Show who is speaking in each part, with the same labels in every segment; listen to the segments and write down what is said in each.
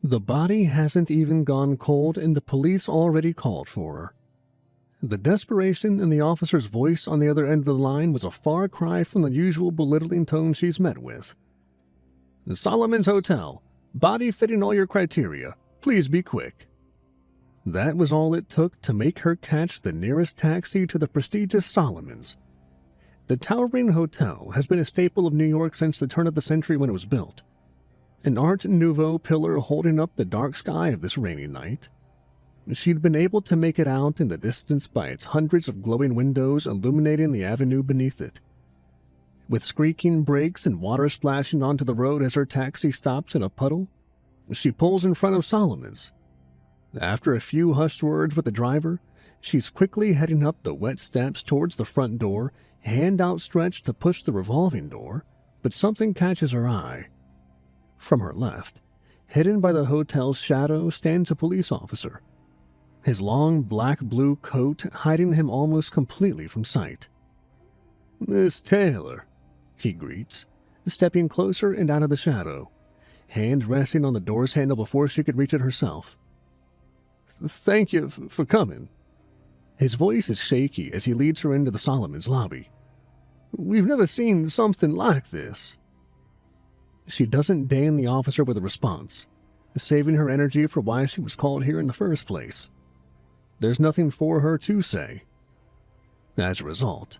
Speaker 1: The body hasn't even gone cold and the police already called for her. The desperation in the officer's voice on the other end of the line was a far cry from the usual belittling tone she's met with. "Solomon's Hotel. Body fitting all your criteria. Please be quick." That was all it took to make her catch the nearest taxi to the prestigious Solomon's. The towering hotel has been a staple of New York since the turn of the century when it was built. An Art Nouveau pillar holding up the dark sky of this rainy night. She'd been able to make it out in the distance by its hundreds of glowing windows illuminating the avenue beneath it. With squeaking brakes and water splashing onto the road as her taxi stops in a puddle, she pulls in front of Solomon's. After a few hushed words with the driver, she's quickly heading up the wet steps towards the front door, hand outstretched to push the revolving door, but something catches her eye. From her left, hidden by the hotel's shadow, stands a police officer, his long black-blue coat hiding him almost completely from sight. "Miss Taylor," he greets, stepping closer and out of the shadow, hand resting on the door's handle before she could reach it herself. "Thank you for coming." His voice is shaky as he leads her into the Solomon's lobby. "We've never seen something like this." She doesn't deign the officer with a response, saving her energy for why she was called here in the first place. There's nothing for her to say. As a result,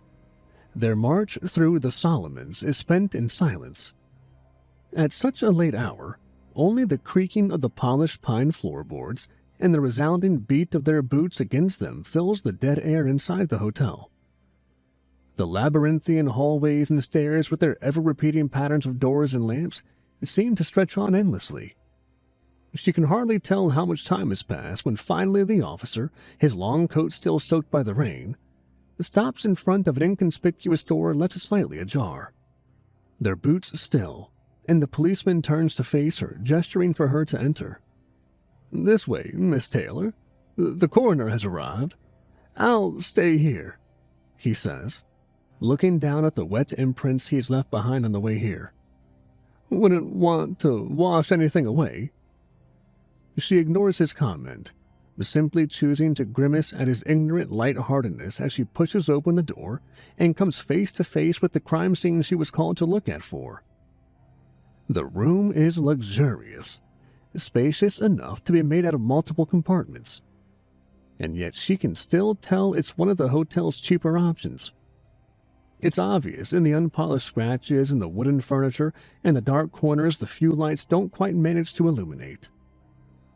Speaker 1: their march through the Solomon's is spent in silence. At such a late hour, only the creaking of the polished pine floorboards and the resounding beat of their boots against them fills the dead air inside the hotel. The labyrinthian hallways and stairs with their ever-repeating patterns of doors and lamps seem to stretch on endlessly. She can hardly tell how much time has passed when finally the officer, his long coat still soaked by the rain, stops in front of an inconspicuous door left slightly ajar. Their boots still, and the policeman turns to face her, gesturing for her to enter. "This way, Miss Taylor. The coroner has arrived. I'll stay here," he says, looking down at the wet imprints he's left behind on the way here. "Wouldn't want to wash anything away." She ignores his comment, simply choosing to grimace at his ignorant lightheartedness as she pushes open the door and comes face to face with the crime scene she was called to look at for. The room is luxurious, spacious enough to be made out of multiple compartments, and yet she can still tell it's one of the hotel's cheaper options. It's obvious in the unpolished scratches in the wooden furniture and the dark corners the few lights don't quite manage to illuminate.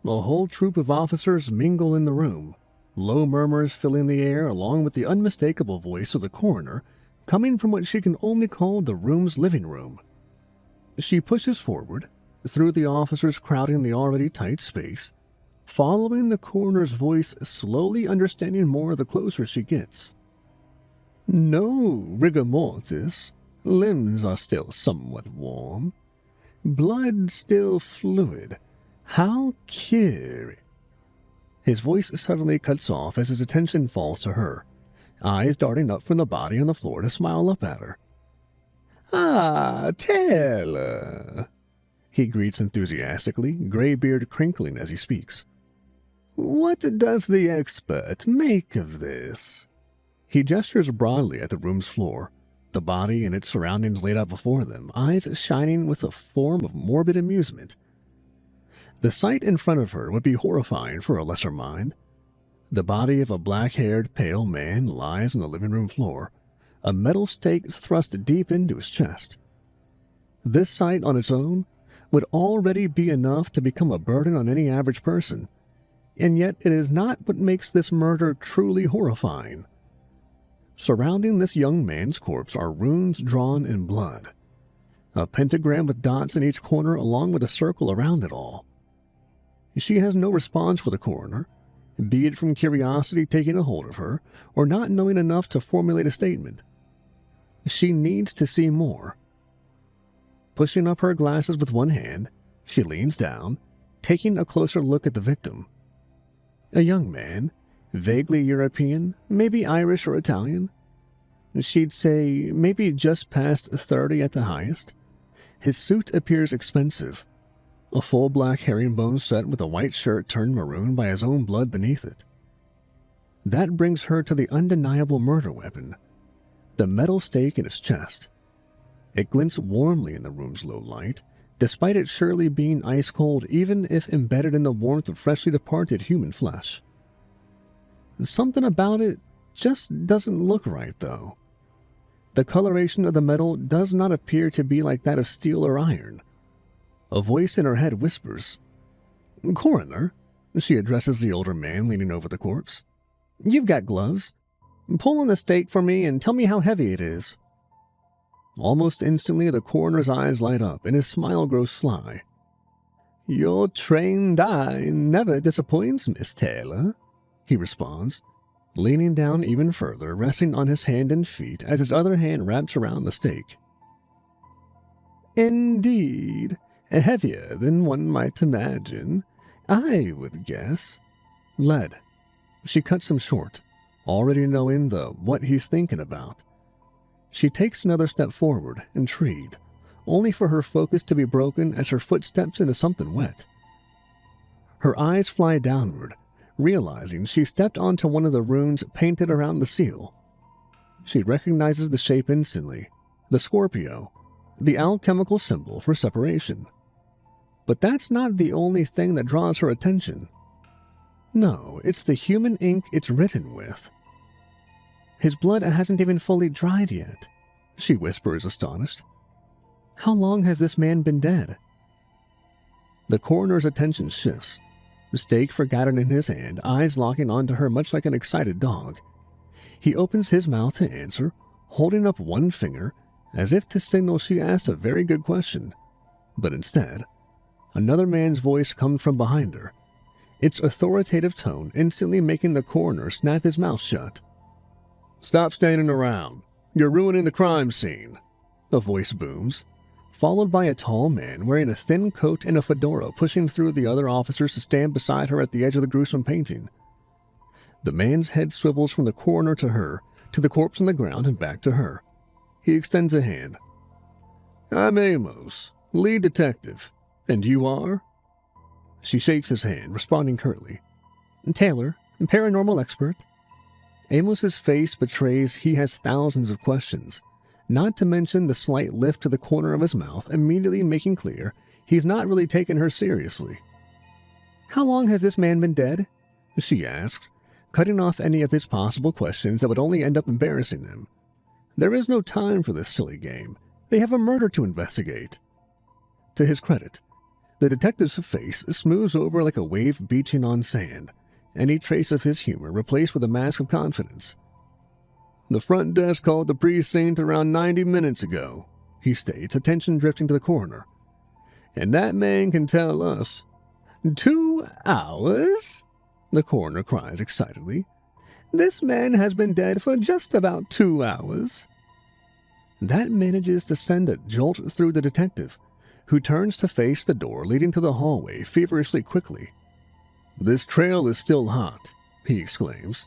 Speaker 1: A whole troop of officers mingle in the room, low murmurs filling the air along with the unmistakable voice of the coroner coming from what she can only call the room's living room. She pushes forward, through the officers crowding the already tight space, following the coroner's voice, slowly understanding more the closer she gets. "No rigor mortis. Limbs are still somewhat warm. Blood still fluid. How curious." His voice suddenly cuts off as his attention falls to her, eyes darting up from the body on the floor to smile up at her. "Ah, Taylor," he greets enthusiastically, gray beard crinkling as he speaks. "What does the expert make of this?" He gestures broadly at the room's floor, the body and its surroundings laid out before them, eyes shining with a form of morbid amusement. The sight in front of her would be horrifying for a lesser mind. The body of a black-haired, pale man lies on the living room floor, a metal stake thrust deep into his chest. This sight on its own would already be enough to become a burden on any average person, and yet it is not what makes this murder truly horrifying. Surrounding this young man's corpse are runes drawn in blood, a pentagram with dots in each corner along with a circle around it all. She has no response for the coroner, be it from curiosity taking a hold of her or not knowing enough to formulate a statement. She needs to see more. Pushing up her glasses with one hand, she leans down, taking a closer look at the victim. A young man, vaguely European, maybe Irish or Italian. She'd say maybe just past 30 at the highest. His suit appears expensive. a full black herringbone set with a white shirt turned maroon by his own blood beneath it. That brings her to the undeniable murder weapon, the metal stake in his chest. It glints warmly in the room's low light, despite it surely being ice cold even if embedded in the warmth of freshly departed human flesh. Something about it just doesn't look right, though. The coloration of the metal does not appear to be like that of steel or iron. A voice in her head whispers, "Coroner," she addresses the older man leaning over the corpse. "You've got gloves. Pull on the stake for me and tell me how heavy it is." Almost instantly, the coroner's eyes light up and his smile grows sly. "Your trained eye never disappoints, Miss Taylor," he responds, leaning down even further, resting on his hand and feet as his other hand wraps around the stake. "Indeed, heavier than one might imagine, I would guess." "Lead." She cuts him short, already knowing what he's thinking about. She takes another step forward, intrigued, only for her focus to be broken as her foot steps into something wet. Her eyes fly downward, realizing she stepped onto one of the runes painted around the seal. She recognizes the shape instantly, the Scorpio, the alchemical symbol for separation. But that's not the only thing that draws her attention. No, it's the human ink it's written with. "His blood hasn't even fully dried yet," she whispers, astonished. "How long has this man been dead?" The coroner's attention shifts, the stake forgotten in his hand, eyes locking onto her much like an excited dog. He opens his mouth to answer, holding up one finger, as if to signal she asked a very good question. But instead, another man's voice comes from behind her, its authoritative tone instantly making the coroner snap his mouth shut. "Stop standing around. You're ruining the crime scene," a voice booms, followed by a tall man wearing a thin coat and a fedora pushing through the other officers to stand beside her at the edge of the gruesome painting. The man's head swivels from the coroner to her, to the corpse on the ground and back to her. He extends a hand. "I'm Amos, lead detective. And you are?" She shakes his hand, responding curtly. "Taylor, paranormal expert." Amos's face betrays he has thousands of questions, not to mention the slight lift to the corner of his mouth, immediately making clear he's not really taking her seriously. "How long has this man been dead?" she asks, cutting off any of his possible questions that would only end up embarrassing him. There is no time for this silly game. They have a murder to investigate. To his credit, the detective's face smooths over like a wave beaching on sand, any trace of his humor replaced with a mask of confidence. "The front desk called the precinct around 90 minutes ago," he states, attention drifting to the coroner. "And that man can tell us." 2 hours? The coroner cries excitedly. "This man has been dead for just about 2 hours. That manages to send a jolt through the detective, who turns to face the door leading to the hallway feverishly quickly. "This trail is still hot," he exclaims.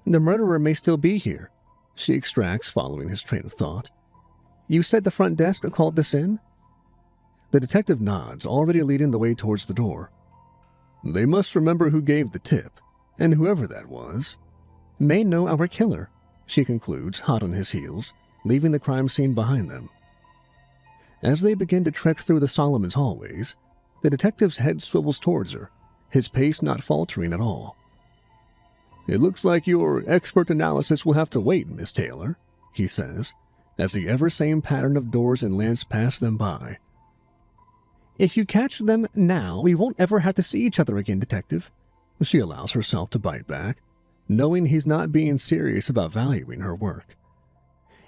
Speaker 1: "The murderer may still be here," she extracts, following his train of thought. "You said the front desk called this in?" The detective nods, already leading the way towards the door. "They must remember who gave the tip, and whoever that was may know our killer," she concludes, hot on his heels, leaving the crime scene behind them. As they begin to trek through the Solomon's hallways, the detective's head swivels towards her, his pace not faltering at all. "It looks like your expert analysis will have to wait, Miss Taylor," he says, as the ever-same pattern of doors and lamps pass them by. "If you catch them now, we won't ever have to see each other again, detective," she allows herself to bite back, knowing he's not being serious about valuing her work.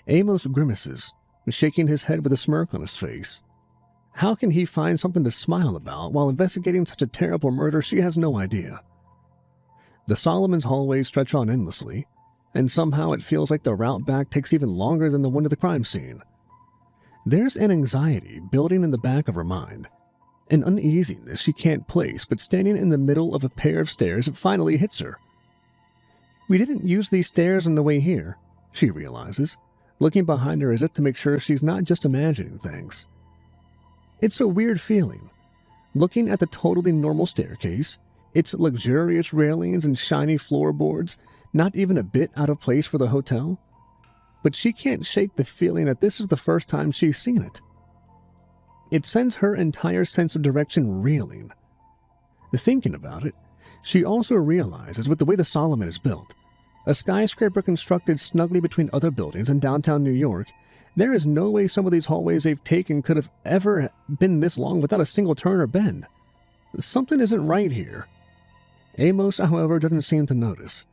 Speaker 1: Amos grimaces, shaking his head with a smirk on his face. How can he find something to smile about while investigating such a terrible murder she has no idea? The Solomon's hallways stretch on endlessly, and somehow it feels like the route back takes even longer than the one to the crime scene. There's an anxiety building in the back of her mind, an uneasiness she can't place, but standing in the middle of a pair of stairs it finally hits her. "We didn't use these stairs on the way here," she realizes, looking behind her as if to make sure she's not just imagining things. It's a weird feeling, Looking at the totally normal staircase, its luxurious railings and shiny floorboards not even a bit out of place for the hotel, but she can't shake the feeling that this is the first time she's seen it. It sends her entire sense of direction reeling. Thinking about it, she also realizes with the way the Solomon is built, a skyscraper constructed snugly between other buildings in downtown New York, there is no way some of these hallways they've taken could have ever been this long without a single turn or bend. Something isn't right here. Amos, however, doesn't seem to notice.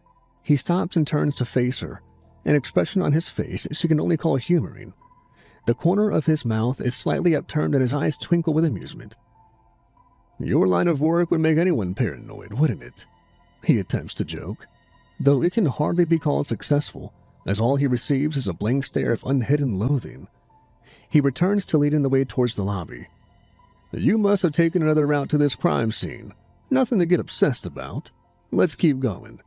Speaker 1: He stops and turns to face her, an expression on his face she can only call humoring. The corner of his mouth is slightly upturned and his eyes twinkle with amusement. "Your line of work would make anyone paranoid, wouldn't it?" He attempts to joke, though it can hardly be called successful, as all he receives is a blank stare of unhidden loathing. He returns to leading the way towards the lobby. "You must have taken another route to this crime scene. Nothing to get obsessed about. Let's keep going,"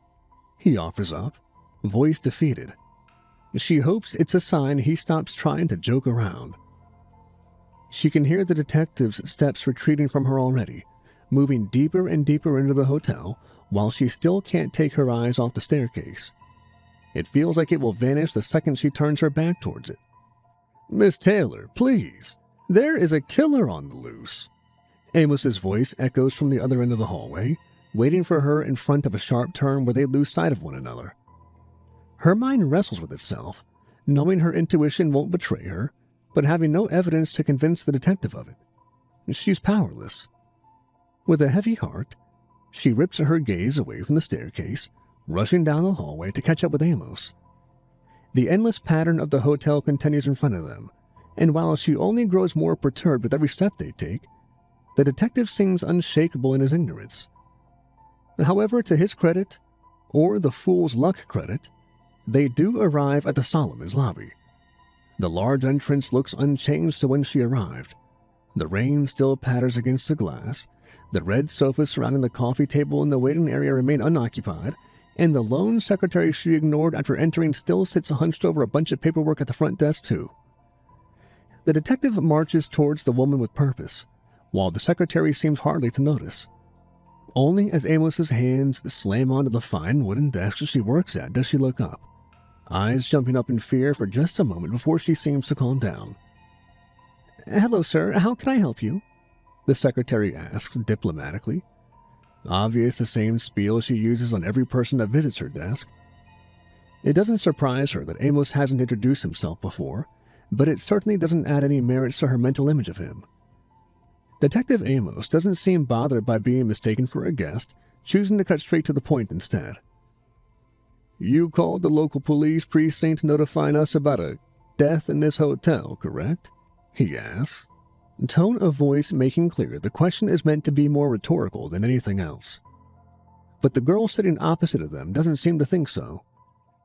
Speaker 1: he offers up, voice defeated. She hopes it's a sign he stops trying to joke around. She can hear the detective's steps retreating from her already, moving deeper and deeper into the hotel, while she still can't take her eyes off the staircase. It feels like it will vanish the second she turns her back towards it. "Miss Taylor, please. There is a killer on the loose." Amos's voice echoes from the other end of the hallway, waiting for her in front of a sharp turn where they lose sight of one another. Her mind wrestles with itself, knowing her intuition won't betray her, but having no evidence to convince the detective of it. She's powerless. With a heavy heart, she rips her gaze away from the staircase, rushing down the hallway to catch up with Amos. The endless pattern of the hotel continues in front of them, and while she only grows more perturbed with every step they take, the detective seems unshakable in his ignorance. However, to his credit, or the fool's luck credit, they do arrive at the Solomon's lobby. The large entrance looks unchanged to when she arrived. The rain still patters against the glass, the red sofas surrounding the coffee table in the waiting area remain unoccupied, and the lone secretary she ignored after entering still sits hunched over a bunch of paperwork at the front desk too. The detective marches towards the woman with purpose, while the secretary seems hardly to notice. Only as Amos's hands slam onto the fine wooden desk she works at does she look up, eyes jumping up in fear for just a moment before she seems to calm down. "Hello, sir. How can I help you?" the secretary asks diplomatically. Obvious the same spiel she uses on every person that visits her desk. It doesn't surprise her that Amos hasn't introduced himself before, but it certainly doesn't add any merits to her mental image of him. Detective Amos doesn't seem bothered by being mistaken for a guest, choosing to cut straight to the point instead. "You called the local police precinct notifying us about a death in this hotel, correct?" he asks, tone of voice making clear the question is meant to be more rhetorical than anything else. But the girl sitting opposite of them doesn't seem to think so.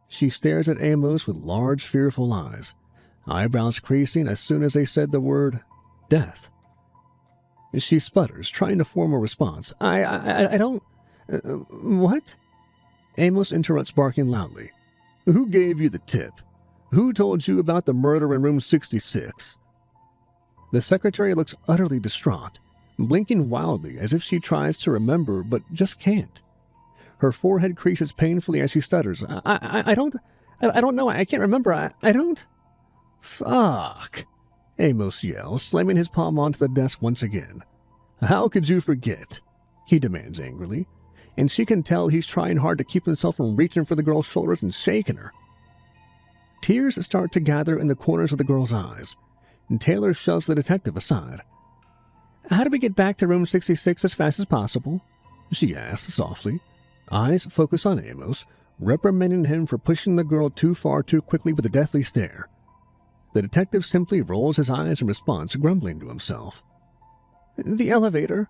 Speaker 1: She stares at Amos with large, fearful eyes, eyebrows creasing as soon as they said the word death. She sputters, trying to form a response. I don't... what? Amos interrupts, barking loudly. "Who gave you the tip? Who told you about the murder in room 66? The secretary looks utterly distraught, blinking wildly as if she tries to remember but just can't. Her forehead creases painfully as she stutters. I don't know. I can't remember. I don't... Fuck, Amos yells, slamming his palm onto the desk once again. "How could you forget?" he demands angrily, and she can tell he's trying hard to keep himself from reaching for the girl's shoulders and shaking her. Tears start to gather in the corners of the girl's eyes, and Taylor shoves the detective aside. "How do we get back to room 66 as fast as possible?" she asks softly, eyes focused on Amos, reprimanding him for pushing the girl too far too quickly with a deathly stare. The detective simply rolls his eyes in response, grumbling to himself. "The elevator,"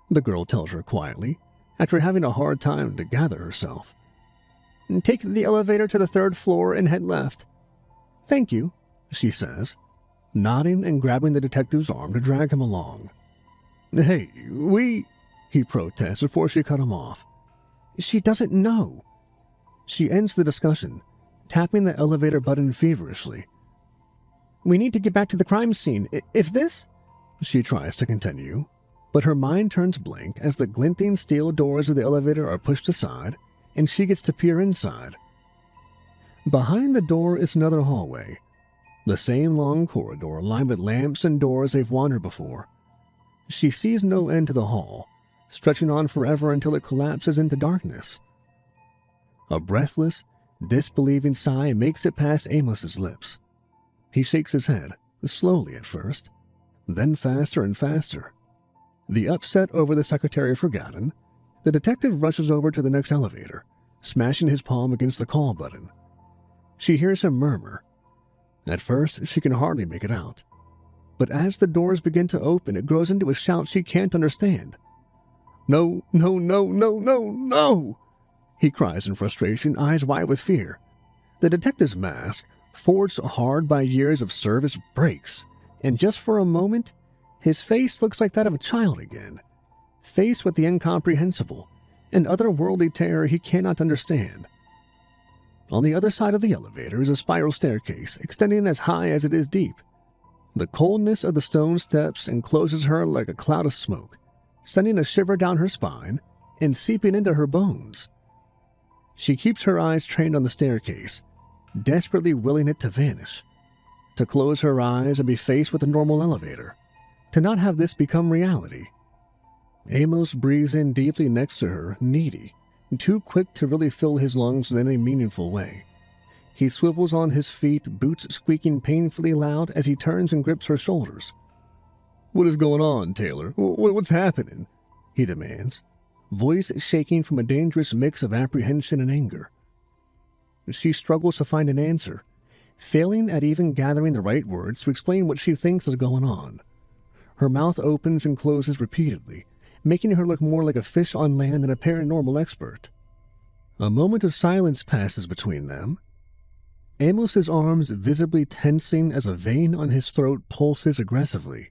Speaker 1: the girl tells her quietly, after having a hard time to gather herself. "Take the elevator to the 3rd floor and head left." "Thank you," she says, nodding and grabbing the detective's arm to drag him along. "Hey, he protests before she cut him off. She doesn't know. She ends the discussion, tapping the elevator button feverishly. "We need to get back to the crime scene. If this..." she tries to continue. But her mind turns blank as the glinting steel doors of the elevator are pushed aside and she gets to peer inside. Behind the door is another hallway, the same long corridor lined with lamps and doors they've wandered before. She sees no end to the hall, stretching on forever until it collapses into darkness. A breathless, disbelieving sigh makes it past Amos's lips. He shakes his head, slowly at first, then faster and faster. The upset over the secretary forgotten, the detective rushes over to the next elevator, smashing his palm against the call button. She hears him murmur. At first, she can hardly make it out. But as the doors begin to open, it grows into a shout she can't understand. "No, no, no, no, no, no!" he cries in frustration, eyes wide with fear. The detective's mask, forged hard by years of service, breaks, and just for a moment, his face looks like that of a child again, faced with the incomprehensible and otherworldly terror he cannot understand. On the other side of the elevator is a spiral staircase extending as high as it is deep. The coldness of the stone steps encloses her like a cloud of smoke, sending a shiver down her spine and seeping into her bones. She keeps her eyes trained on the staircase, desperately willing it to vanish, to close her eyes and be faced with a normal elevator, to not have this become reality. Amos breathes in deeply next to her, needy, too quick to really fill his lungs in any meaningful way. He swivels on his feet, boots squeaking painfully loud as he turns and grips her shoulders. "What is going on, Taylor? What's happening?" he demands, voice shaking from a dangerous mix of apprehension and anger. She struggles to find an answer, failing at even gathering the right words to explain what she thinks is going on. Her mouth opens and closes repeatedly, making her look more like a fish on land than a paranormal expert. A moment of silence passes between them. Amos's arms visibly tensing as a vein on his throat pulses aggressively.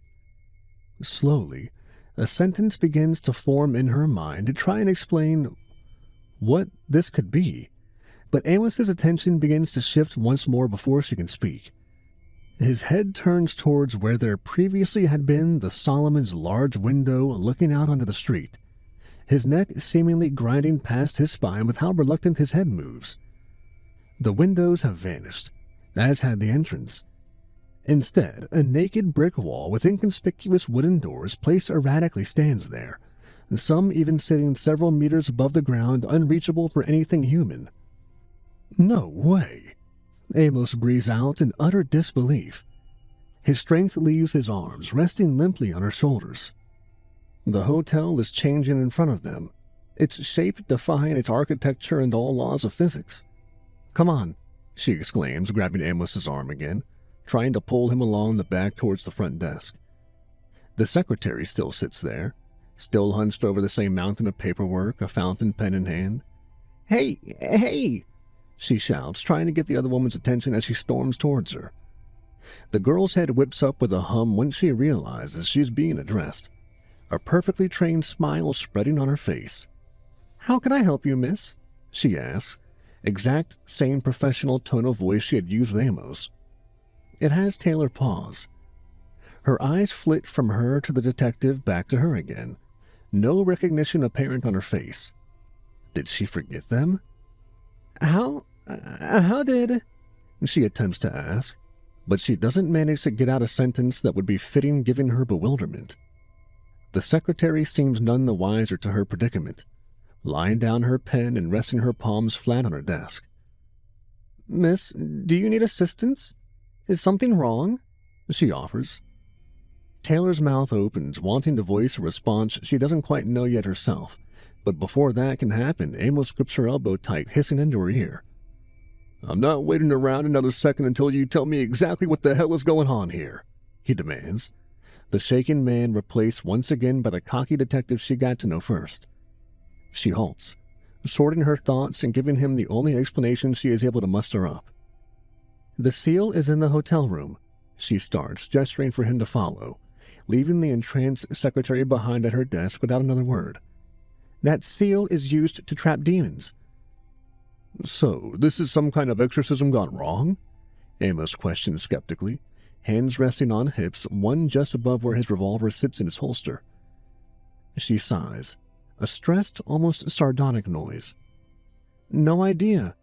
Speaker 1: Slowly, a sentence begins to form in her mind to try and explain what this could be, but Amos's attention begins to shift once more before she can speak. His head turns towards where there previously had been the Solomon's large window looking out onto the street, his neck seemingly grinding past his spine with how reluctant his head moves. The windows have vanished, as had the entrance. Instead, a naked brick wall with inconspicuous wooden doors placed erratically stands there, some even sitting several meters above the ground, unreachable for anything human. "No way!" Amos breathes out in utter disbelief. His strength leaves his arms, resting limply on her shoulders. The hotel is changing in front of them, its shape defying its architecture and all laws of physics. "Come on," she exclaims, grabbing Amos's arm again, trying to pull him along the back towards the front desk. The secretary still sits there, still hunched over the same mountain of paperwork, a fountain pen in hand. "Hey, hey!" she shouts, trying to get the other woman's attention as she storms towards her. The girl's head whips up with a hum when she realizes she's being addressed, a perfectly trained smile spreading on her face. "How can I help you, miss?" she asks, exact same professional tone of voice she had used with Amos. It has Taylor pause. Her eyes flit from her to the detective back to her again, no recognition apparent on her face. Did she forget them? How did... she attempts to ask, but she doesn't manage to get out a sentence that would be fitting given her bewilderment. The secretary seems none the wiser to her predicament, lying down her pen and resting her palms flat on her desk. "Miss, do you need assistance? Is something wrong?" she offers. Taylor's mouth opens, wanting to voice a response she doesn't quite know yet herself, but before that can happen, Amos grips her elbow tight, hissing into her ear. "I'm not waiting around another second until you tell me exactly what the hell is going on here," he demands, the shaken man replaced once again by the cocky detective she got to know first. She halts, sorting her thoughts and giving him the only explanation she is able to muster up. "The seal is in the hotel room," she starts, gesturing for him to follow, leaving the entranced secretary behind at her desk without another word. "That seal is used to trap demons." "So, this is some kind of exorcism gone wrong?" Amos questions skeptically, hands resting on hips, one just above where his revolver sits in its holster. She sighs, a stressed, almost sardonic noise. No idea.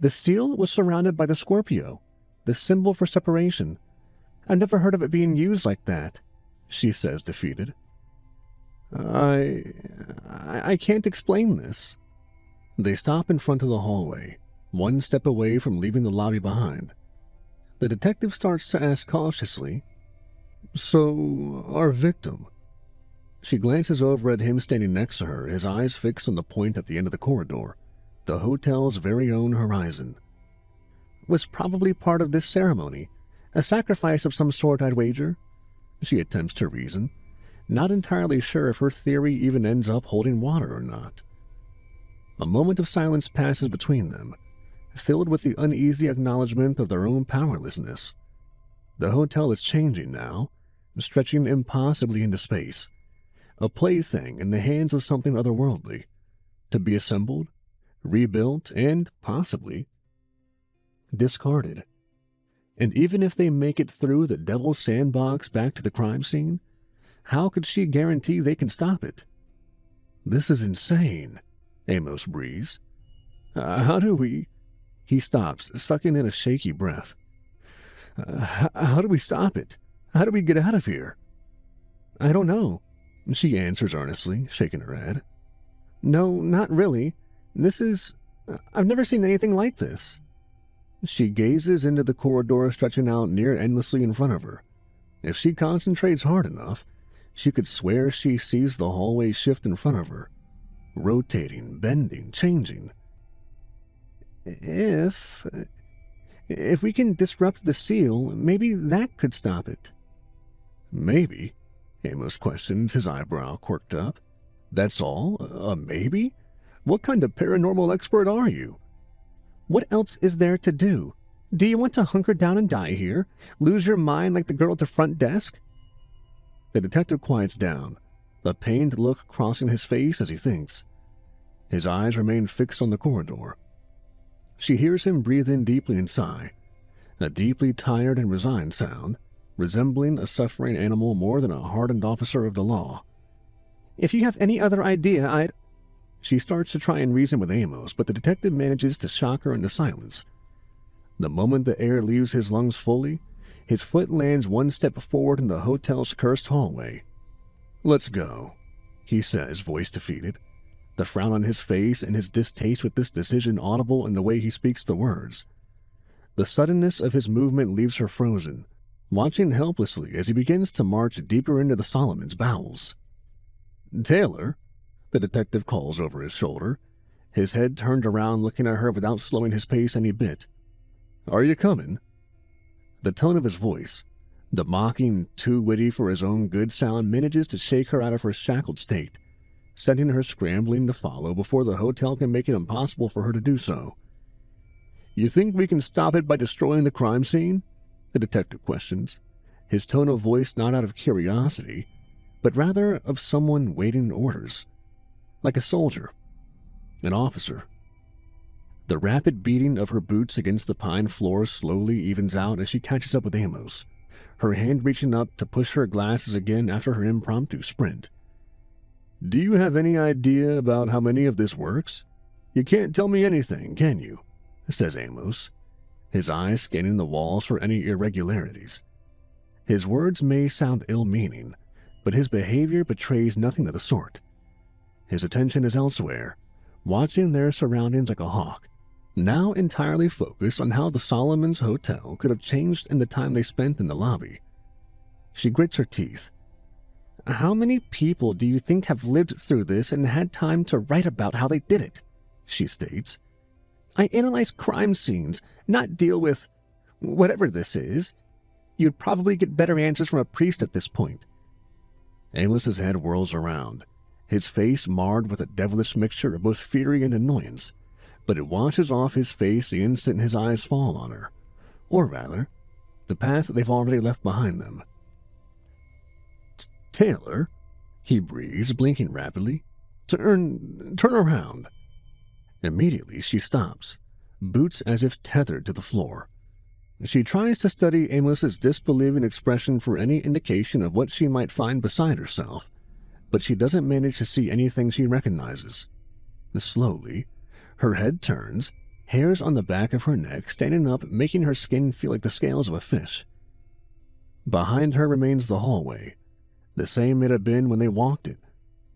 Speaker 1: The seal was surrounded by the Scorpio, the symbol for separation. I've never heard of it being used like that, she says, defeated. I can't explain this. They stop in front of the hallway, one step away from leaving the lobby behind. The detective starts to ask cautiously, "So, our victim?" She glances over at him standing next to her, his eyes fixed on the point at the end of the corridor, the hotel's very own horizon. Was probably part of this ceremony, a sacrifice of some sort, I'd wager. She attempts to reason, not entirely sure if her theory even ends up holding water or not. A moment of silence passes between them, filled with the uneasy acknowledgement of their own powerlessness. The hotel is changing now, stretching impossibly into space, a plaything in the hands of something otherworldly, to be assembled, rebuilt, and possibly discarded. And even if they make it through the devil's sandbox back to the crime scene, how could she guarantee they can stop it? This is insane, Amos breathes. How do we... He stops, sucking in a shaky breath. How do we stop it? How do we get out of here? I don't know, she answers earnestly, shaking her head. No, not really. I've never seen anything like this. She gazes into the corridor stretching out near endlessly in front of her. If she concentrates hard enough, she could swear she sees the hallway shift in front of her, rotating, bending, changing. If we can disrupt the seal, maybe that could stop it. Maybe? Amos questions, his eyebrow quirked up. That's all? A maybe? What kind of paranormal expert are you? What else is there to do? Do you want to hunker down and die here? Lose your mind like the girl at the front desk? The detective quiets down, a pained look crossing his face as he thinks. His eyes remain fixed on the corridor. She hears him breathe in deeply and sigh, a deeply tired and resigned sound, resembling a suffering animal more than a hardened officer of the law. If you have any other idea, She starts to try and reason with Amos, but the detective manages to shock her into silence. The moment the air leaves his lungs fully, his foot lands one step forward in the hotel's cursed hallway. Let's go, he says, voice defeated, the frown on his face and his distaste with this decision audible in the way he speaks the words. The suddenness of his movement leaves her frozen, watching helplessly as he begins to march deeper into the Solomon's bowels. Taylor, the detective calls over his shoulder, his head turned around looking at her without slowing his pace any bit. Are you coming? The tone of his voice, the mocking, too witty for his own good sound, manages to shake her out of her shackled state, sending her scrambling to follow before the hotel can make it impossible for her to do so. You think we can stop it by destroying the crime scene? The detective questions, his tone of voice not out of curiosity, but rather of someone waiting orders, like a soldier, an officer. The rapid beating of her boots against the pine floor slowly evens out as she catches up with Amos, her hand reaching up to push her glasses again after her impromptu sprint. Do you have any idea about how many of this works? You can't tell me anything, can you? Says Amos, his eyes scanning the walls for any irregularities. His words may sound ill-meaning, but his behavior betrays nothing of the sort. His attention is elsewhere, watching their surroundings like a hawk, now entirely focused on how the Solomon's Hotel could have changed in the time they spent in the lobby. She grits her teeth. How many people do you think have lived through this and had time to write about how they did it? She states. I analyze crime scenes, not deal with whatever this is. You'd probably get better answers from a priest at this point. Amos's head whirls around, his face marred with a devilish mixture of both fury and annoyance, but it washes off his face the instant his eyes fall on her, or rather, the path they've already left behind them. Taylor, he breathes, blinking rapidly. Turn around. Immediately she stops, boots as if tethered to the floor. She tries to study Amos's disbelieving expression for any indication of what she might find beside herself, but she doesn't manage to see anything she recognizes. Slowly, her head turns, hairs on the back of her neck standing up, making her skin feel like the scales of a fish. Behind her remains the hallway, the same it had been when they walked it,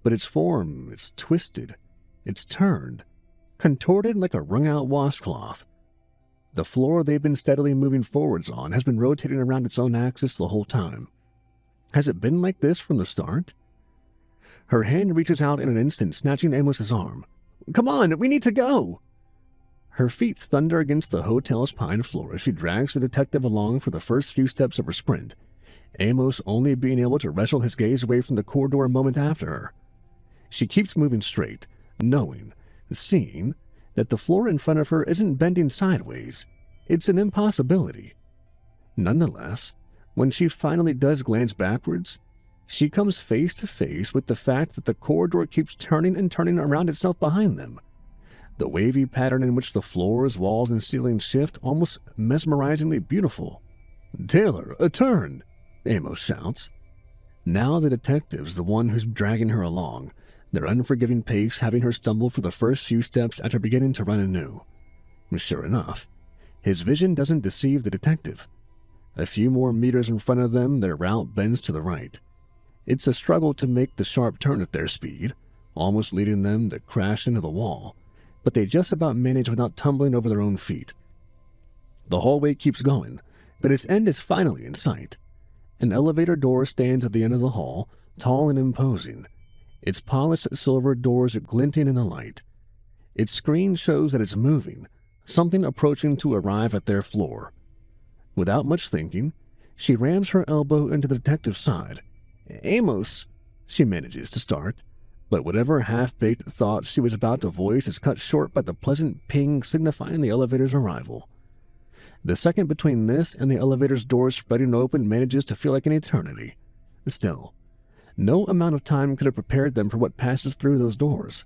Speaker 1: but its form is twisted, it's turned, contorted like a wrung-out washcloth. The floor they've been steadily moving forwards on has been rotating around its own axis the whole time. Has it been like this from the start? Her hand reaches out in an instant, snatching Amos's arm. "Come on, we need to go!" Her feet thunder against the hotel's pine floor as she drags the detective along for the first few steps of her sprint, Amos only being able to wrestle his gaze away from the corridor a moment after her. She keeps moving straight, knowing, seeing, that the floor in front of her isn't bending sideways. It's an impossibility. Nonetheless, when she finally does glance backwards, she comes face to face with the fact that the corridor keeps turning and turning around itself behind them. The wavy pattern in which the floors, walls, and ceilings shift almost mesmerizingly beautiful. "Taylor, a turn!" Amos shouts. Now the detective's the one who's dragging her along, their unforgiving pace having her stumble for the first few steps after beginning to run anew. Sure enough, his vision doesn't deceive the detective. A few more meters in front of them, their route bends to the right. It's a struggle to make the sharp turn at their speed, almost leading them to crash into the wall, but they just about manage without tumbling over their own feet. The hallway keeps going, but its end is finally in sight. An elevator door stands at the end of the hall, tall and imposing, its polished silver doors glinting in the light. Its screen shows that it's moving, something approaching to arrive at their floor. Without much thinking, she rams her elbow into the detective's side. "Amos," she manages to start, but whatever half-baked thought she was about to voice is cut short by the pleasant ping signifying the elevator's arrival. The second between this and the elevator's doors spreading open manages to feel like an eternity. Still, no amount of time could have prepared them for what passes through those doors.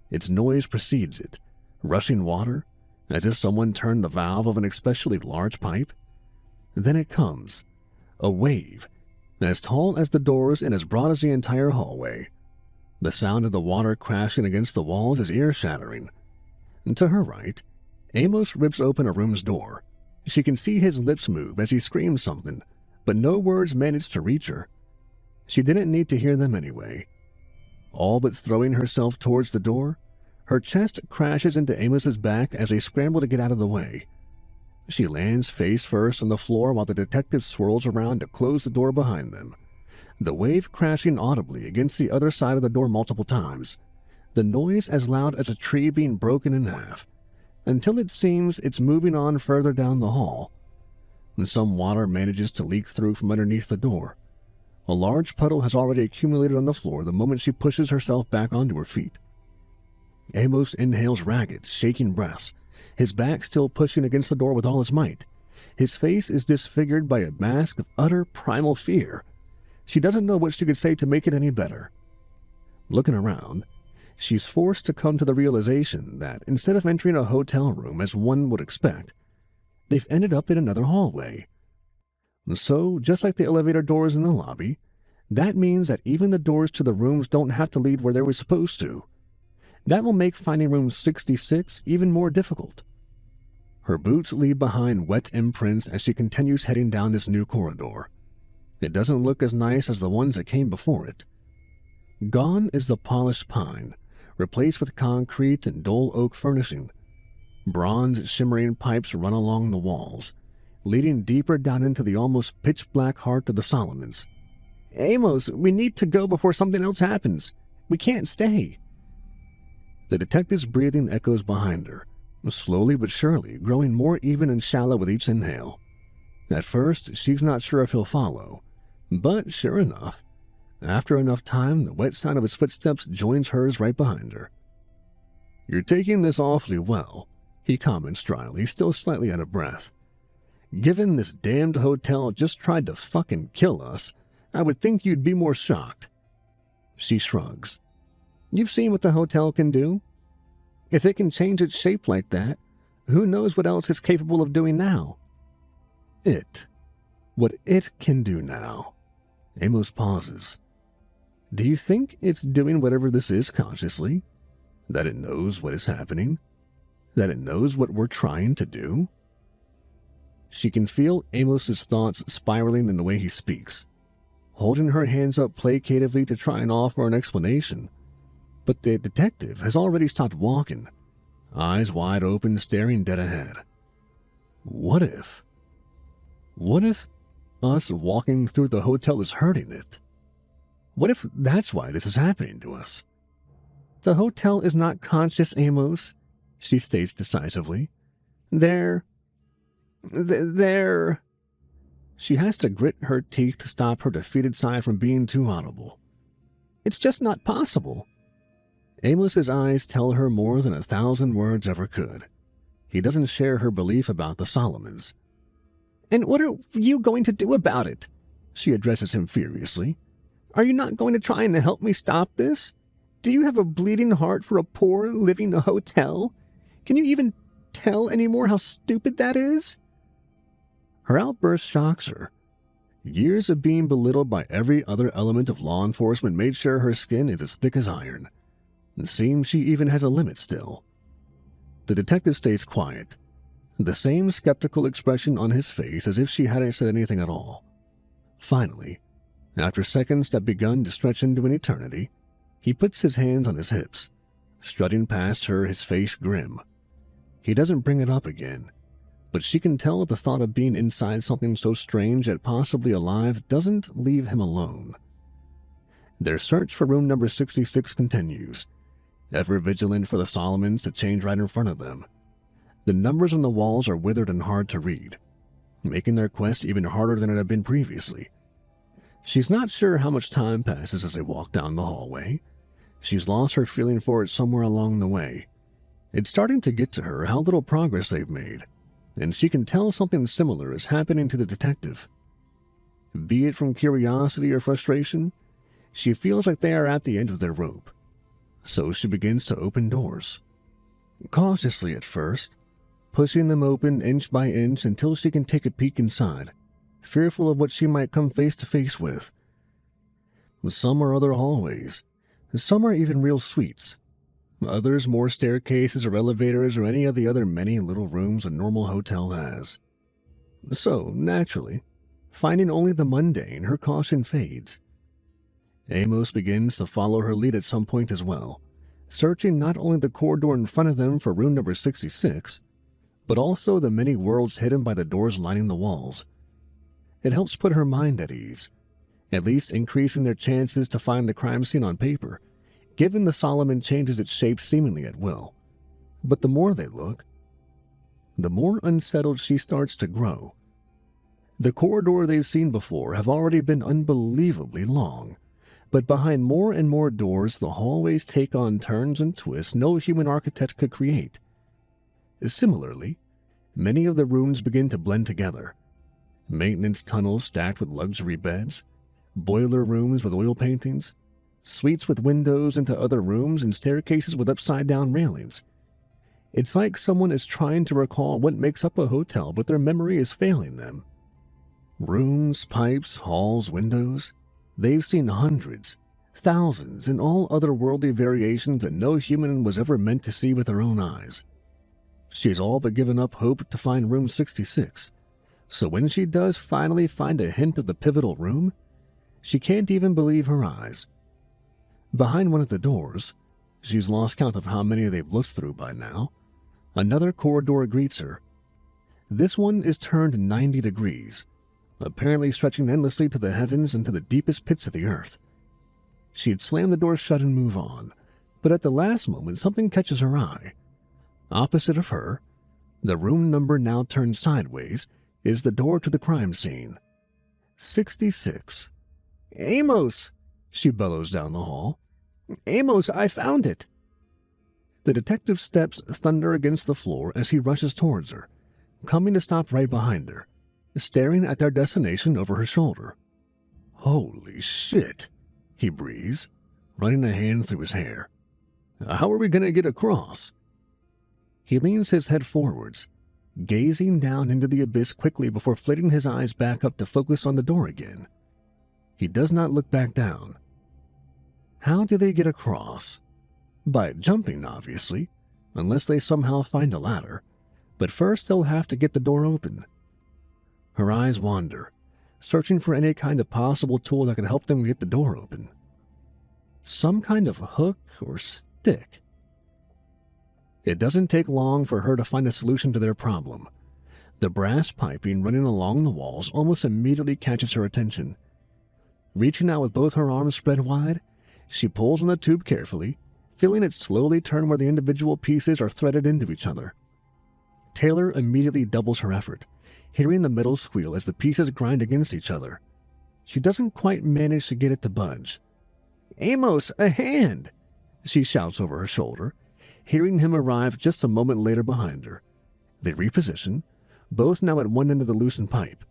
Speaker 1: Its noise precedes it, rushing water, as if someone turned the valve of an especially large pipe. Then it comes, a wave, as tall as the doors and as broad as the entire hallway. The sound of the water crashing against the walls is ear-shattering. To her right, Amos rips open a room's door. She can see his lips move as he screams something, but no words manage to reach her. She didn't need to hear them anyway. All but throwing herself towards the door, her chest crashes into Amos's back as they scramble to get out of the way. She lands face first on the floor while the detective swirls around to close the door behind them, the wave crashing audibly against the other side of the door multiple times, the noise as loud as a tree being broken in half, until it seems it's moving on further down the hall. And some water manages to leak through from underneath the door. A large puddle has already accumulated on the floor the moment she pushes herself back onto her feet. Amos inhales ragged, shaking breaths, his back still pushing against the door with all his might. His face is disfigured by a mask of utter primal fear. She doesn't know what she could say to make it any better. Looking around, she's forced to come to the realization that instead of entering a hotel room as one would expect, they've ended up in another hallway. So, just like the elevator doors in the lobby, that means that even the doors to the rooms don't have to lead where they were supposed to. That will make finding room 66 even more difficult. Her boots leave behind wet imprints as she continues heading down this new corridor. It doesn't look as nice as the ones that came before it. Gone is the polished pine, replaced with concrete and dull oak furnishing. Bronze shimmering pipes run along the walls, leading deeper down into the almost pitch-black heart of the Solomons. "Amos, we need to go before something else happens. We can't stay." The detective's breathing echoes behind her, slowly but surely growing more even and shallow with each inhale. At first, she's not sure if he'll follow, but sure enough, after enough time, the wet sound of his footsteps joins hers right behind her. "You're taking this awfully well," he comments dryly, still slightly out of breath. "Given this damned hotel just tried to fucking kill us, I would think you'd be more shocked." She shrugs. "You've seen what the hotel can do. If it can change its shape like that, who knows what else it's capable of doing now?" What it can do now. Amos pauses. Do you think it's doing whatever this is consciously? That it knows what is happening? That it knows what we're trying to do? She can feel Amos's thoughts spiraling in the way he speaks, holding her hands up placatively to try and offer an explanation. But the detective has already stopped walking, eyes wide open, staring dead ahead. What if us walking through the hotel is hurting it? What if that's why this is happening to us? The hotel is not conscious, Amos, she states decisively. They're... She has to grit her teeth to stop her defeated sigh from being too audible. It's just not possible. Amos's eyes tell her more than 1,000 words ever could. He doesn't share her belief about the Solomons. And what are you going to do about it? She addresses him furiously. Are you not going to try and help me stop this? Do you have a bleeding heart for a poor living in a hotel? Can you even tell anymore how stupid that is? Her outburst shocks her. Years of being belittled by every other element of law enforcement made sure her skin is as thick as iron. It seems she even has a limit still. The detective stays quiet, the same skeptical expression on his face as if she hadn't said anything at all. Finally, after seconds that begun to stretch into an eternity, he puts his hands on his hips, strutting past her, his face grim. He doesn't bring it up again, but she can tell the thought of being inside something so strange yet possibly alive doesn't leave him alone. Their search for room number 66 continues, ever vigilant for the Solomons to change right in front of them. The numbers on the walls are withered and hard to read, making their quest even harder than it had been previously. She's not sure how much time passes as they walk down the hallway. She's lost her feeling for it somewhere along the way. It's starting to get to her how little progress they've made, and she can tell something similar is happening to the detective. Be it from curiosity or frustration, she feels like they are at the end of their rope. So she begins to open doors. Cautiously at first, pushing them open inch by inch until she can take a peek inside, fearful of what she might come face to face with. Some are other hallways. Some are even real suites. Others more staircases or elevators or any of the other many little rooms a normal hotel has. So, naturally, finding only the mundane, her caution fades. Amos begins to follow her lead at some point as well, searching not only the corridor in front of them for room number 66, but also the many worlds hidden by the doors lining the walls. It helps put her mind at ease, at least increasing their chances to find the crime scene on paper, given the Solomon changes its shape seemingly at will. But the more they look, the more unsettled she starts to grow. The corridor they've seen before have already been unbelievably long, but behind more and more doors, the hallways take on turns and twists no human architect could create. Similarly, many of the rooms begin to blend together. Maintenance tunnels stacked with luxury beds, boiler rooms with oil paintings, suites with windows into other rooms, and staircases with upside-down railings. It's like someone is trying to recall what makes up a hotel, but their memory is failing them. Rooms, pipes, halls, windows. They've seen hundreds, thousands, and all otherworldly variations that no human was ever meant to see with her own eyes. She's all but given up hope to find room 66, so when she does finally find a hint of the pivotal room, she can't even believe her eyes. Behind one of the doors, she's lost count of how many they've looked through by now, another corridor greets her. This one is turned 90 degrees, apparently stretching endlessly to the heavens and to the deepest pits of the earth. She'd slam the door shut and move on, but at the last moment something catches her eye. Opposite of her, the room number now turned sideways, is the door to the crime scene. 66. Amos! She bellows down the hall. Amos, I found it! The detective's steps thunder against the floor as he rushes towards her, coming to stop right behind her, staring at their destination over her shoulder. Holy shit, he breathes, running a hand through his hair. How are we going to get across? He leans his head forwards, gazing down into the abyss quickly before flitting his eyes back up to focus on the door again. He does not look back down. How do they get across? By jumping, obviously, unless they somehow find a ladder. But first they'll have to get the door open. Her eyes wander, searching for any kind of possible tool that could help them get the door open. Some kind of hook or stick. It doesn't take long for her to find a solution to their problem. The brass piping running along the walls almost immediately catches her attention. Reaching out with both her arms spread wide, she pulls on the tube carefully, feeling it slowly turn where the individual pieces are threaded into each other. Taylor immediately doubles her effort, hearing the metal squeal as the pieces grind against each other. She doesn't quite manage to get it to budge. "Amos, a hand!" she shouts over her shoulder, hearing him arrive just a moment later behind her. They reposition, both now at one end of the loosened pipe.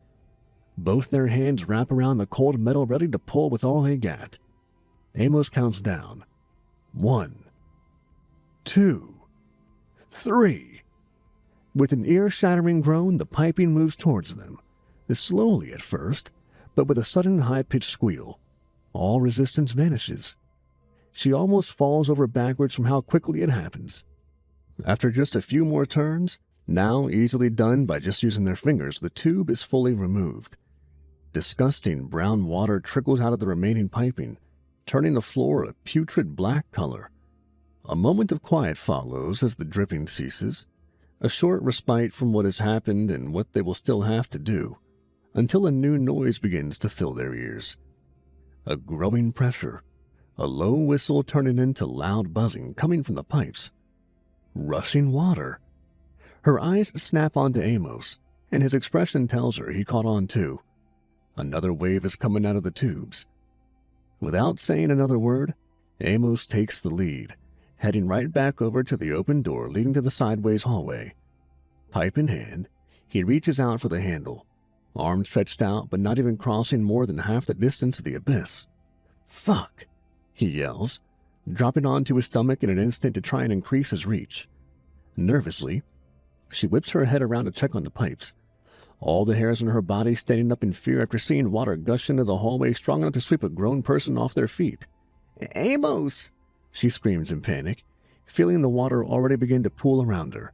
Speaker 1: Both their hands wrap around the cold metal ready to pull with all they got. Amos counts down. 1, 2, 3. With an ear-shattering groan, the piping moves towards them, slowly at first, but with a sudden high-pitched squeal. All resistance vanishes. She almost falls over backwards from how quickly it happens. After just a few more turns, now easily done by just using their fingers, the tube is fully removed. Disgusting brown water trickles out of the remaining piping, turning the floor a putrid black color. A moment of quiet follows as the dripping ceases, a short respite from what has happened and what they will still have to do, until a new noise begins to fill their ears. A growing pressure, a low whistle turning into loud buzzing coming from the pipes. Rushing water. Her eyes snap onto Amos, and his expression tells her he caught on too. Another wave is coming out of the tubes. Without saying another word, Amos takes the lead, heading right back over to the open door leading to the sideways hallway. Pipe in hand, he reaches out for the handle, arm stretched out but not even crossing more than half the distance of the abyss. "Fuck!" he yells, dropping onto his stomach in an instant to try and increase his reach. Nervously, she whips her head around to check on the pipes, all the hairs on her body standing up in fear after seeing water gush into the hallway strong enough to sweep a grown person off their feet. "Amos!" she screams in panic, feeling the water already begin to pool around her.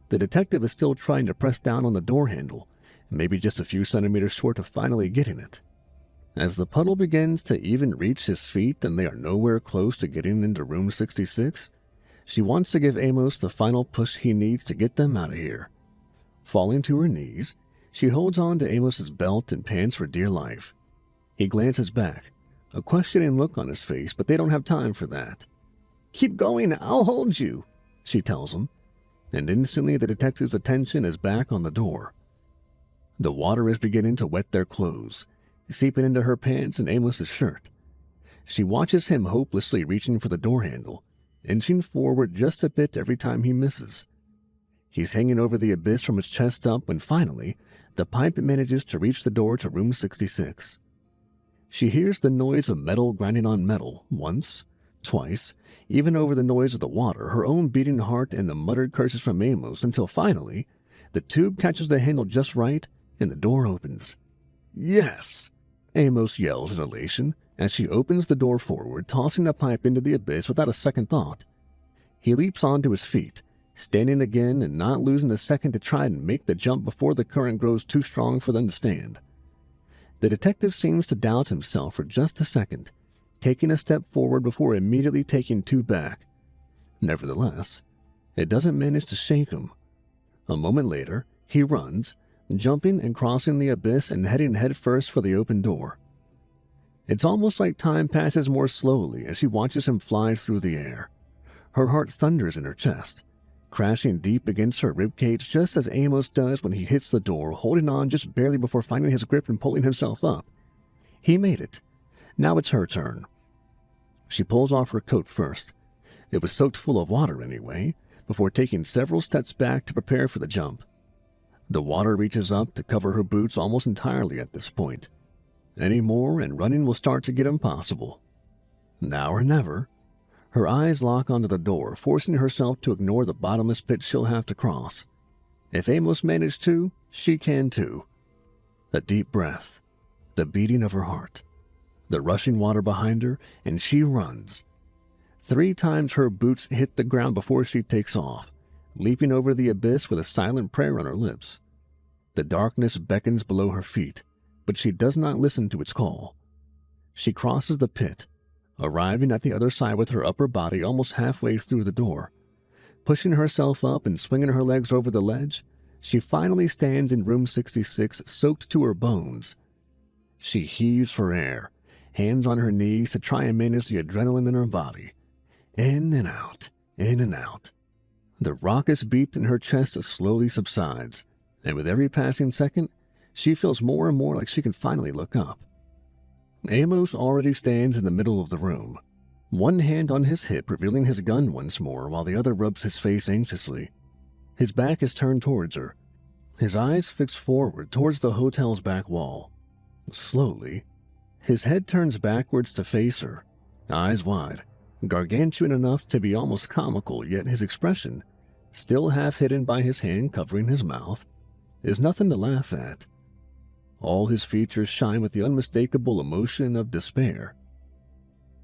Speaker 1: The detective is still trying to press down on the door handle, maybe just a few centimeters short of finally getting it. As the puddle begins to even reach his feet and they are nowhere close to getting into room 66, she wants to give Amos the final push he needs to get them out of here. Falling to her knees, she holds on to Amos's belt and pants for dear life. He glances back, a questioning look on his face, but they don't have time for that. "Keep going, I'll hold you," she tells him, and instantly the detective's attention is back on the door. The water is beginning to wet their clothes, seeping into her pants and Amos's shirt. She watches him hopelessly reaching for the door handle, inching forward just a bit every time he misses. He's hanging over the abyss from his chest up when finally, the pipe manages to reach the door to room 66. She hears the noise of metal grinding on metal once, twice, even over the noise of the water, her own beating heart and the muttered curses from Amos until finally, the tube catches the handle just right and the door opens. "Yes!" Amos yells in elation as she opens the door forward, tossing the pipe into the abyss without a second thought. He leaps onto his feet, standing again and not losing a second to try and make the jump before the current grows too strong for them to stand. The detective seems to doubt himself for just a second, taking a step forward before immediately taking two back. Nevertheless, it doesn't manage to shake him. A moment later, he runs, jumping and crossing the abyss and heading headfirst for the open door. It's almost like time passes more slowly as she watches him fly through the air. Her heart thunders in her chest, crashing deep against her ribcage just as Amos does when he hits the door, holding on just barely before finding his grip and pulling himself up. He made it. Now it's her turn. She pulls off her coat first. It was soaked full of water anyway, before taking several steps back to prepare for the jump. The water reaches up to cover her boots almost entirely at this point. Any more and running will start to get impossible. Now or never. Her eyes lock onto the door, forcing herself to ignore the bottomless pit she'll have to cross. If Amos managed to, she can too. A deep breath, the beating of her heart, the rushing water behind her, and she runs. 3 times her boots hit the ground before she takes off, leaping over the abyss with a silent prayer on her lips. The darkness beckons below her feet, but she does not listen to its call. She crosses the pit, arriving at the other side with her upper body almost halfway through the door. Pushing herself up and swinging her legs over the ledge, she finally stands in room 66, soaked to her bones. She heaves for air, hands on her knees to try and manage the adrenaline in her body. In and out, in and out. The raucous beat in her chest slowly subsides, and with every passing second, she feels more and more like she can finally look up. Amos already stands in the middle of the room, one hand on his hip revealing his gun once more while the other rubs his face anxiously. His back is turned towards her, his eyes fixed forward towards the hotel's back wall. Slowly, his head turns backwards to face her, eyes wide, gargantuan enough to be almost comical, yet his expression, still half hidden by his hand covering his mouth, is nothing to laugh at. All his features shine with the unmistakable emotion of despair.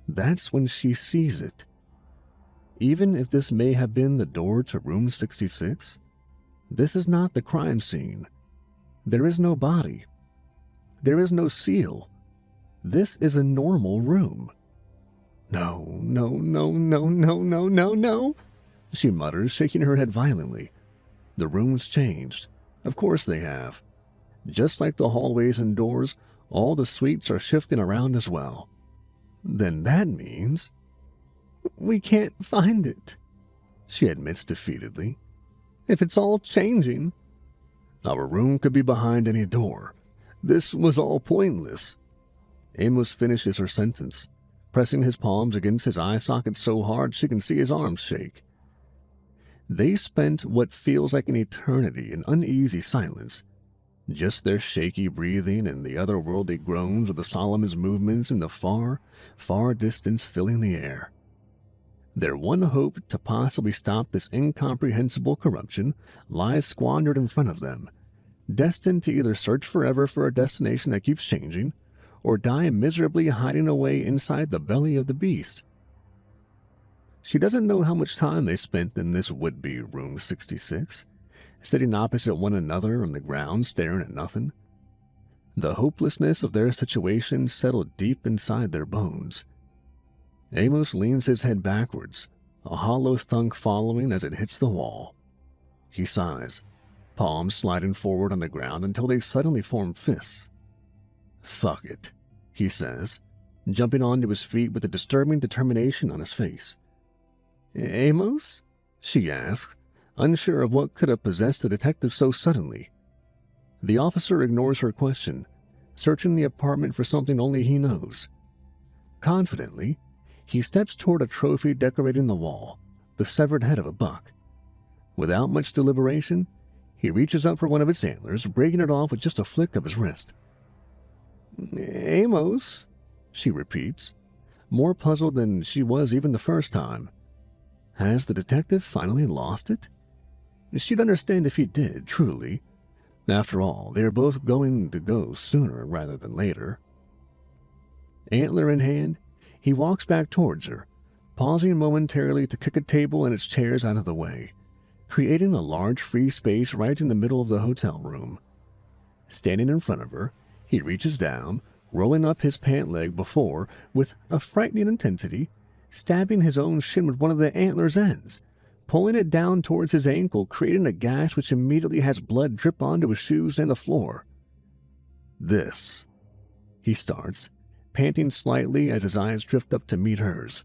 Speaker 1: That's when she sees it. Even if this may have been the door to room 66, this is not the crime scene. There is no body. There is no seal. This is a normal room. No, no, no, no, no, no, no, no, she mutters, shaking her head violently. The room's changed. Of course they have. Just like the hallways and doors, all the suites are shifting around as well. Then that means we can't find it, she admits defeatedly. If it's all changing, our room could be behind any door. This was all pointless. Amos finishes her sentence, pressing his palms against his eye sockets so hard she can see his arms shake. They spent what feels like an eternity in uneasy silence, just their shaky breathing and the otherworldly groans of the solemnest movements in the far, far distance filling the air. Their one hope to possibly stop this incomprehensible corruption lies squandered in front of them, destined to either search forever for a destination that keeps changing, or die miserably hiding away inside the belly of the beast. She doesn't know how much time they spent in this would-be room 66, sitting opposite one another on the ground staring at nothing. The hopelessness of their situation settled deep inside their bones. Amos leans his head backwards, a hollow thunk following as it hits the wall. He sighs, palms sliding forward on the ground until they suddenly form fists. "Fuck it," he says, jumping onto his feet with a disturbing determination on his face. "Amos?" she asks, unsure of what could have possessed the detective so suddenly. The officer ignores her question, searching the apartment for something only he knows. Confidently, he steps toward a trophy decorating the wall, the severed head of a buck. Without much deliberation, he reaches up for one of its antlers, breaking it off with just a flick of his wrist. "Amos?" she repeats, more puzzled than she was even the first time. Has the detective finally lost it? She'd understand if he did, truly. After all, they are both going to go sooner rather than later. Antler in hand, he walks back towards her, pausing momentarily to kick a table and its chairs out of the way, creating a large free space right in the middle of the hotel room. Standing in front of her, he reaches down, rolling up his pant leg before, with a frightening intensity, stabbing his own shin with one of the antler's ends, pulling it down towards his ankle, creating a gash which immediately has blood drip onto his shoes and the floor. "This," he starts, panting slightly as his eyes drift up to meet hers.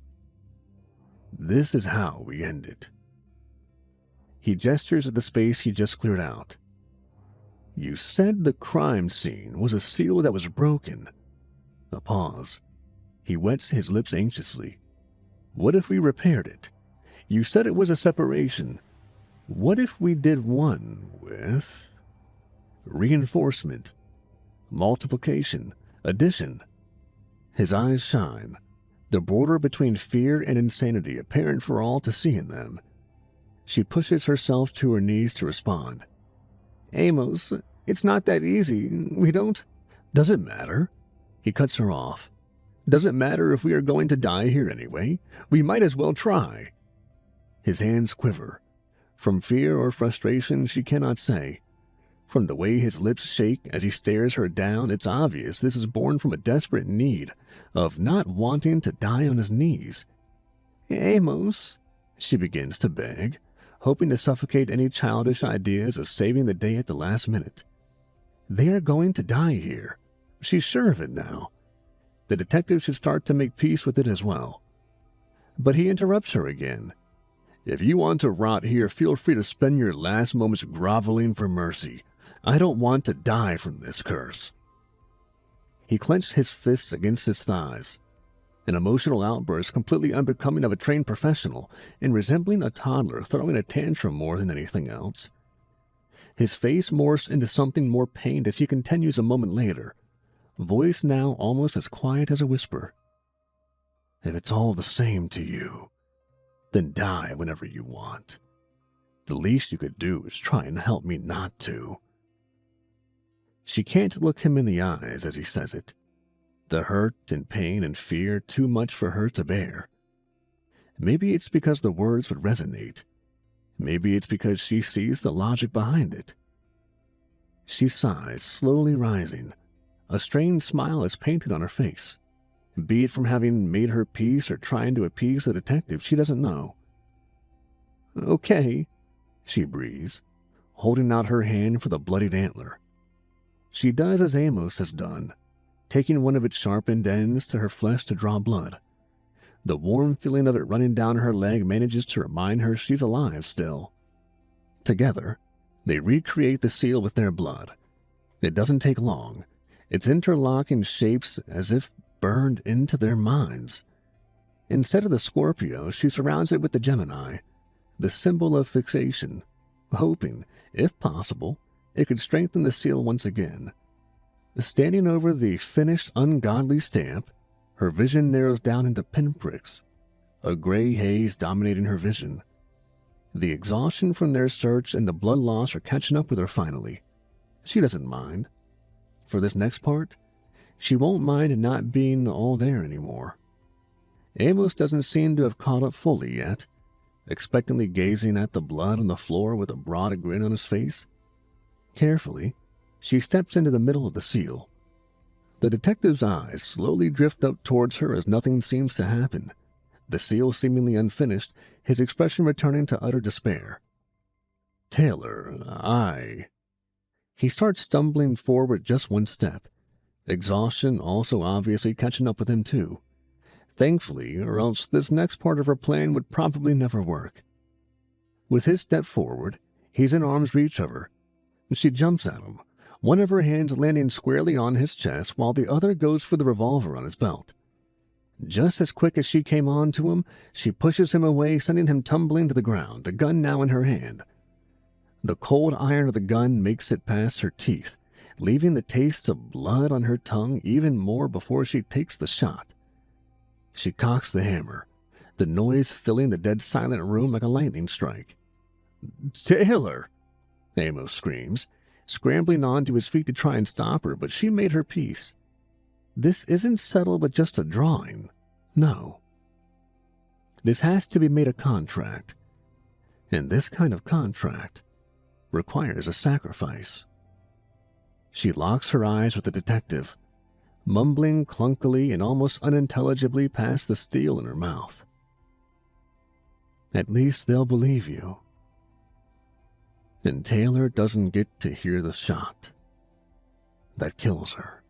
Speaker 1: "This is how we end it." He gestures at the space he just cleared out. "You said the crime scene was a seal that was broken." A pause. He wets his lips anxiously. "What if we repaired it? You said it was a separation. What if we did one with reinforcement, multiplication, addition?" His eyes shine, the border between fear and insanity apparent for all to see in them. She pushes herself to her knees to respond. "Amos, it's not that easy. We don't—" "Does it matter?" He cuts her off. Doesn't matter if we are going to die here anyway. We might as well try. His hands quiver. From fear or frustration, she cannot say. From the way his lips shake as he stares her down, it's obvious this is born from a desperate need of not wanting to die on his knees. Amos, she begins to beg, hoping to suffocate any childish ideas of saving the day at the last minute. They are going to die here. She's sure of it now. The detective should start to make peace with it as well. But he interrupts her again. If you want to rot here, feel free to spend your last moments groveling for mercy. I don't want to die from this curse. He clenched his fists against his thighs, an emotional outburst completely unbecoming of a trained professional and resembling a toddler throwing a tantrum more than anything else. His face morphs into something more pained as he continues a moment later, voice now almost as quiet as a whisper. If it's all the same to you, then die whenever you want. The least you could do is try and help me not to. She can't look him in the eyes as he says it. The hurt and pain and fear too much for her to bear. Maybe it's because the words would resonate. Maybe it's because she sees the logic behind it. She sighs, slowly rising. A strange smile is painted on her face. Be it from having made her peace or trying to appease the detective, she doesn't know. Okay, she breathes, holding out her hand for the bloodied antler. She does as Amos has done, taking one of its sharpened ends to her flesh to draw blood. The warm feeling of it running down her leg manages to remind her she's alive still. Together, they recreate the seal with their blood. It doesn't take long. Its interlocking shapes as if burned into their minds. Instead of the Scorpio, she surrounds it with the Gemini, the symbol of fixation, hoping, if possible, it could strengthen the seal once again. Standing over the finished ungodly stamp, her vision narrows down into pinpricks, a gray haze dominating her vision. The exhaustion from their search and the blood loss are catching up with her finally. She doesn't mind. For this next part, she won't mind not being all there anymore. Amos doesn't seem to have caught up fully yet, expectantly gazing at the blood on the floor with a broad grin on his face. Carefully, she steps into the middle of the seal. The detective's eyes slowly drift up towards her as nothing seems to happen, the seal seemingly unfinished, his expression returning to utter despair. Taylor, He starts stumbling forward just one step, exhaustion also obviously catching up with him too. Thankfully, or else this next part of her plan would probably never work. With his step forward, he's in arm's reach of her. She jumps at him, one of her hands landing squarely on his chest while the other goes for the revolver on his belt. Just as quick as she came on to him, she pushes him away, sending him tumbling to the ground, the gun now in her hand. The cold iron of the gun makes it past her teeth, leaving the taste of blood on her tongue even more before she takes the shot. She cocks the hammer, the noise filling the dead silent room like a lightning strike. Taylor! Amos screams, scrambling onto his feet to try and stop her, but she made her peace. This isn't settled with just a drawing. No. This has to be made a contract. And this kind of contract requires a sacrifice. She locks her eyes with the detective, mumbling clunkily and almost unintelligibly past the steel in her mouth. At least they'll believe you. And Taylor doesn't get to hear the shot that kills her.